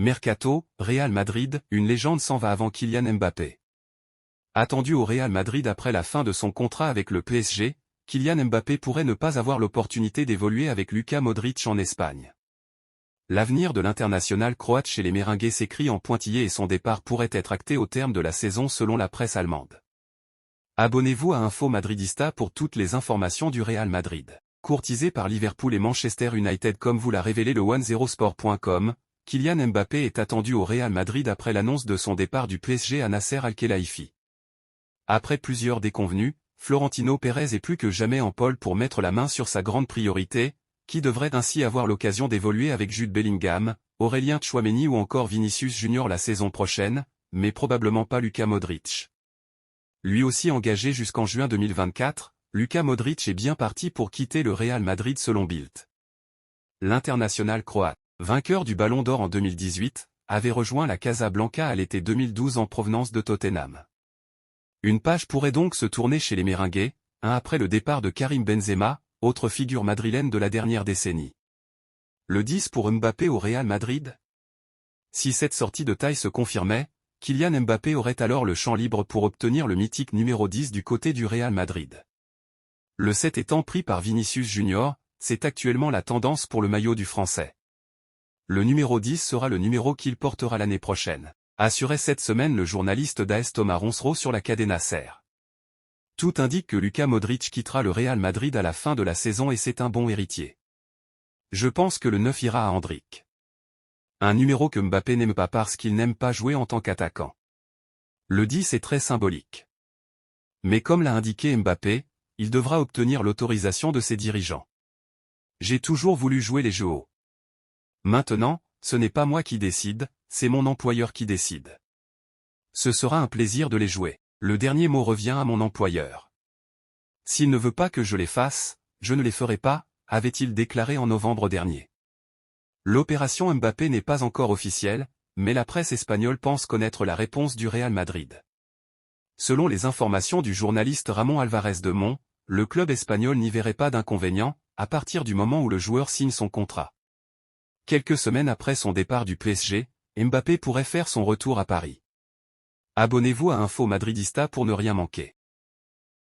Mercato, Real Madrid, une légende s'en va avant Kylian Mbappé. Attendu au Real Madrid après la fin de son contrat avec le PSG, Kylian Mbappé pourrait ne pas avoir l'opportunité d'évoluer avec Luka Modric en Espagne. L'avenir de l'international croate chez les Merengues s'écrit en pointillé et son départ pourrait être acté au terme de la saison selon la presse allemande. Abonnez-vous à Info Madridista pour toutes les informations du Real Madrid. Courtisé par Liverpool et Manchester United comme vous l'a révélé le 10sport.com, Kylian Mbappé est attendu au Real Madrid après l'annonce de son départ du PSG à Nasser Al-Khelaifi. Après plusieurs déconvenues, Florentino Pérez est plus que jamais en pole pour mettre la main sur sa grande priorité, qui devrait ainsi avoir l'occasion d'évoluer avec Jude Bellingham, Aurélien Tchouaméni ou encore Vinicius Junior la saison prochaine, mais probablement pas Luka Modric. Lui aussi engagé jusqu'en juin 2024, Luka Modric est bien parti pour quitter le Real Madrid selon Bild. L'international croate, vainqueur du Ballon d'Or en 2018, avait rejoint la Casablanca à l'été 2012 en provenance de Tottenham. Une page pourrait donc se tourner chez les Merengues, après le départ de Karim Benzema, autre figure madrilène de la dernière décennie. Le 10 pour Mbappé au Real Madrid? Si cette sortie de taille se confirmait, Kylian Mbappé aurait alors le champ libre pour obtenir le mythique numéro 10 du côté du Real Madrid. Le 7 étant pris par Vinicius Junior, c'est actuellement la tendance pour le maillot du Français. Le numéro 10 sera le numéro qu'il portera l'année prochaine, assurait cette semaine le journaliste d'AS Thomas Ronsereau sur la Cadena Ser. Tout indique que Luka Modric quittera le Real Madrid à la fin de la saison et c'est un bon héritier. Je pense que le 9 ira à Hendrick. Un numéro que Mbappé n'aime pas parce qu'il n'aime pas jouer en tant qu'attaquant. Le 10 est très symbolique. Mais comme l'a indiqué Mbappé, il devra obtenir l'autorisation de ses dirigeants. J'ai toujours voulu jouer les jeux hauts. Maintenant, ce n'est pas moi qui décide, c'est mon employeur qui décide. Ce sera un plaisir de les jouer. Le dernier mot revient à mon employeur. S'il ne veut pas que je les fasse, je ne les ferai pas, avait-il déclaré en novembre dernier. L'opération Mbappé n'est pas encore officielle, mais la presse espagnole pense connaître la réponse du Real Madrid. Selon les informations du journaliste Ramon Alvarez de Mon, le club espagnol n'y verrait pas d'inconvénient, à partir du moment où le joueur signe son contrat. Quelques semaines après son départ du PSG, Mbappé pourrait faire son retour à Paris. Abonnez-vous à Info Madridista pour ne rien manquer.